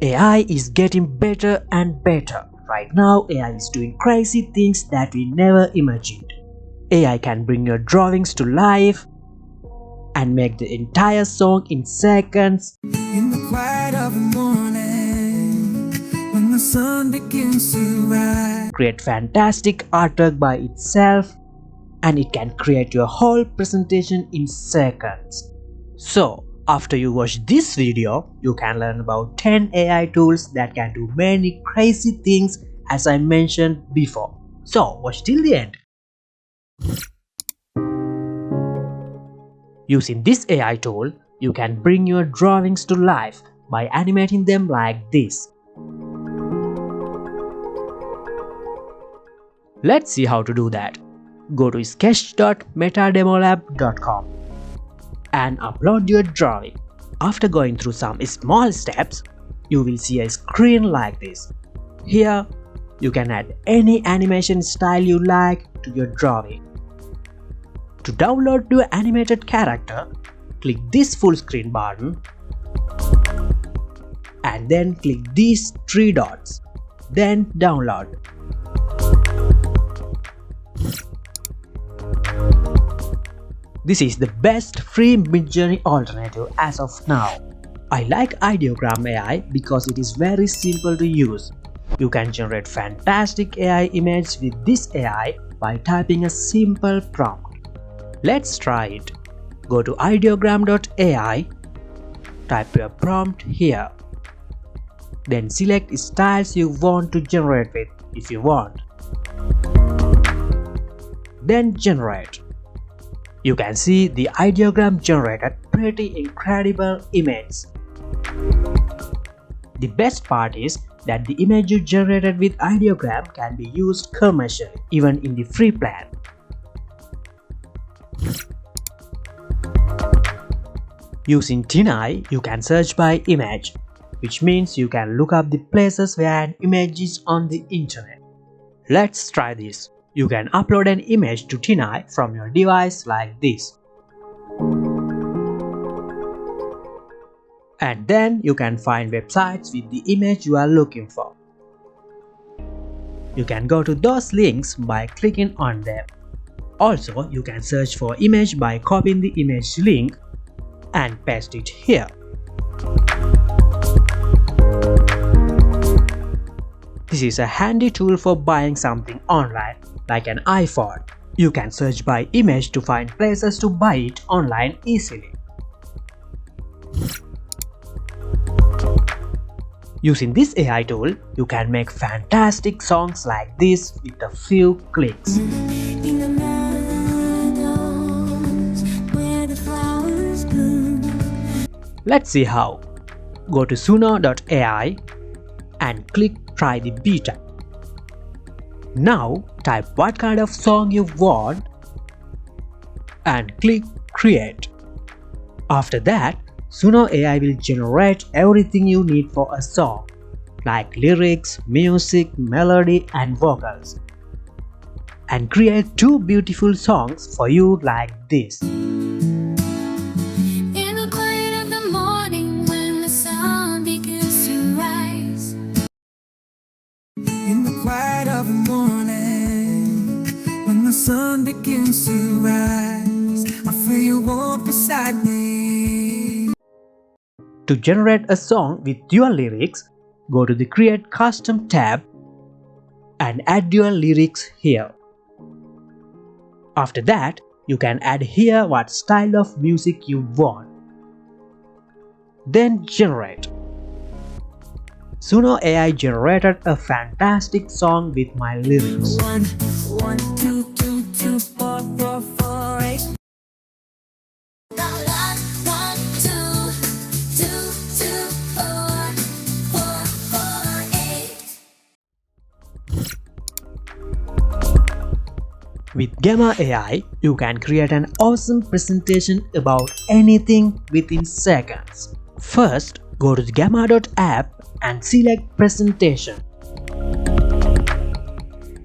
AI is getting better and better. Right now, AI is doing crazy things that we never imagined. AI can bring your drawings to life and make the entire song in seconds. In the quiet of the morning, when the sun begins to rise, Create fantastic artwork by itself, and it can create your whole presentation in seconds. So, after you watch this video, you can learn about 10 AI tools that can do many crazy things as I mentioned before. So, watch till the end. Using this AI tool, you can bring your drawings to life by animating them like this. Let's see how to do that. Go to sketch.metademolab.com and upload your drawing. After going through some small steps, you will see a screen like this. Here, you can add any animation style you like to your drawing. To download your animated character, click this full screen button and then click these 3 dots. Then download. This is the best free Midjourney alternative as of now. I like Ideogram AI because it is very simple to use. You can generate fantastic AI images with this AI by typing a simple prompt. Let's try it. Go to ideogram.ai, type your prompt here. Then select styles you want to generate with if you want. Then generate. You can see the ideogram generated pretty incredible image. The best part is that the image you generated with ideogram can be used commercially, even in the free plan. Using TinEye, you can search by image, which means you can look up the places where an image is on the internet. Let's try this. You can upload an image to TinEye from your device like this. And then you can find websites with the image you are looking for. You can go to those links by clicking on them. Also, you can search for image by copying the image link and paste it here. This is a handy tool for buying something online, like an iPhone. You can search by image to find places to buy it online easily. Using this AI tool, you can make fantastic songs like this with a few clicks. in the meadows where the flowers bloom. Let's see how. Go to Sunno AI and click Try the beta. Now type what kind of song you want and click Create. After that, Sunno AI will generate everything you need for a song, like lyrics, music, melody and vocals, and create 2 beautiful songs for you like this. In the quiet of the morning, when the sun begins to rise. In the quiet of the morning, when the sun begins to rise, I feel you walk beside me. To generate a song with your lyrics, go to the Create Custom tab and add your lyrics here. After that, you can add here what style of music you want. Then generate. Sunno AI generated a fantastic song with my lyrics. 1, 1, 2, 2, 2, 4, 4, 4, 8. 1, 2, 2, 2, 4, 4, 4, 8. With Gamma AI, you can create an awesome presentation about anything within seconds. First, go to the gamma.app and select Presentation.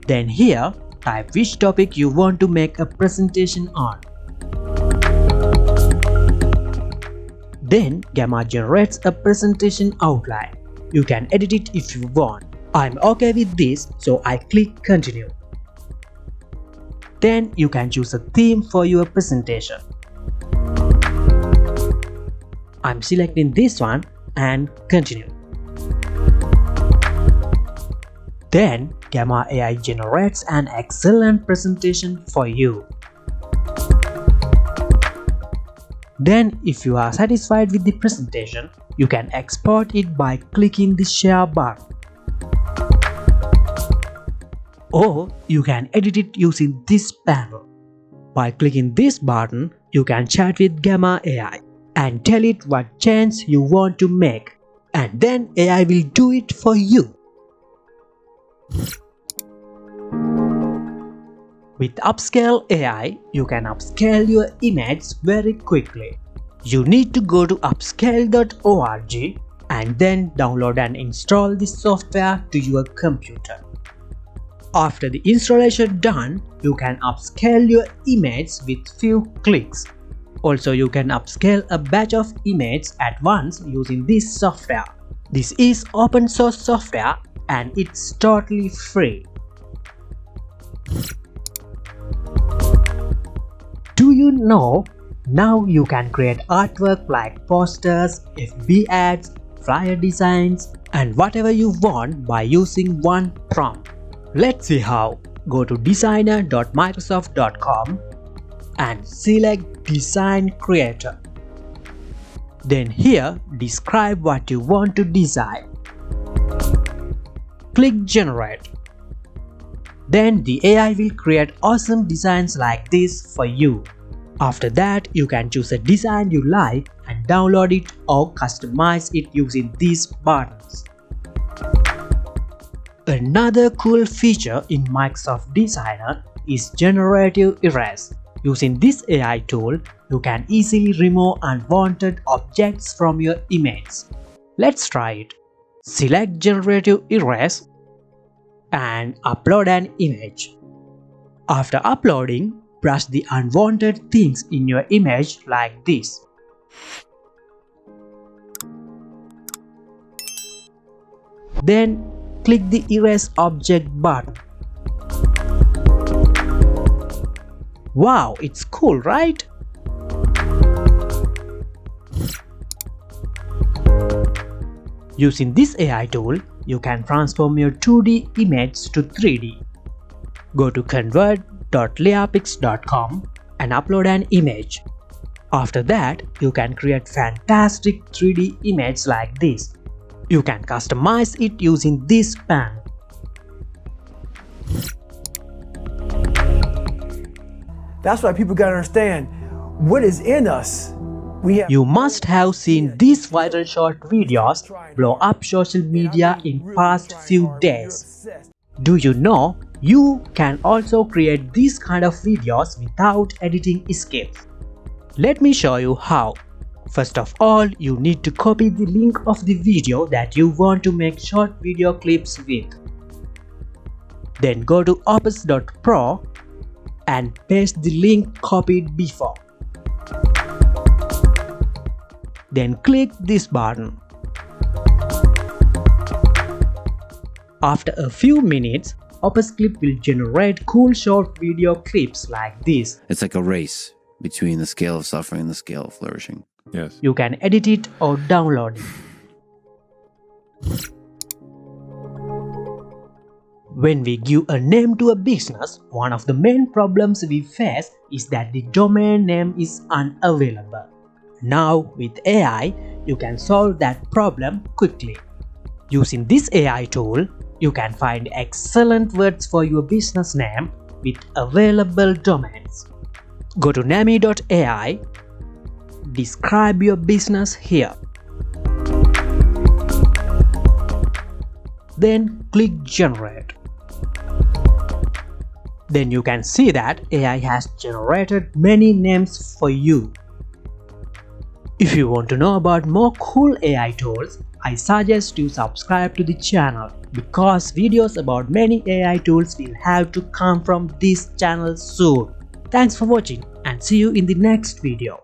Then here, type which topic you want to make a presentation on. Then Gamma generates a presentation outline. You can edit it if you want. I'm okay with this, so I click continue. Then you can choose a theme for your presentation. I'm selecting this one and continue. Then Gamma AI generates an excellent presentation for you. Then if you are satisfied with the presentation, you can export it by clicking the share button. Or you can edit it using this panel. By clicking this button, you can chat with Gamma AI and tell it what change you want to make, and then AI will do it for you. With Upscale AI, you can upscale your image very quickly. You need to go to upscale.org and then download and install the software to your computer. After the installation done, you can upscale your image with few clicks. Also, you can upscale a batch of images at once using this software. This is open source software and it's totally free. Do you know, now you can create artwork like posters, FB ads, flyer designs, and whatever you want by using one prompt. Let's see how. Go to designer.microsoft.com and select Design Creator. Then here, describe what you want to design. Click Generate. Then the AI will create awesome designs like this for you. After that, you can choose a design you like and download it or customize it using these buttons. Another cool feature in Microsoft Designer is Generative Erase. Using this AI tool, you can easily remove unwanted objects from your image. Let's try it. Select Generative Erase and upload an image. After uploading, brush the unwanted things in your image like this. Then click the Erase Object button. Wow, it's cool, right? Using this AI tool, you can transform your 2D image to 3D. Go to convert.leapix.com and upload an image. After that, you can create fantastic 3D image like this. You can customize it using this panel. That's why people gotta understand what is in us. You must have seen these viral short videos blow up social media in past few days. Do you know you can also create these kind of videos without editing skips? Let me show you how. First of all, you need to copy the link of the video that you want to make short video clips with. Then go to opus.pro and paste the link copied before. Then click this button. After a few minutes, Opus Clip will generate cool short video clips like this. It's like a race between the scale of suffering and the scale of flourishing. Yes. You can edit it or download it. When we give a name to a business, one of the main problems we face is that the domain name is unavailable. Now with AI, you can solve that problem quickly. Using this AI tool, you can find excellent words for your business name with available domains. Go to nami.ai, describe your business here. Then click Generate. Then you can see that AI has generated many names for you. If you want to know about more cool AI tools, I suggest you subscribe to the channel because videos about many AI tools will have to come from this channel soon. Thanks for watching and see you in the next video.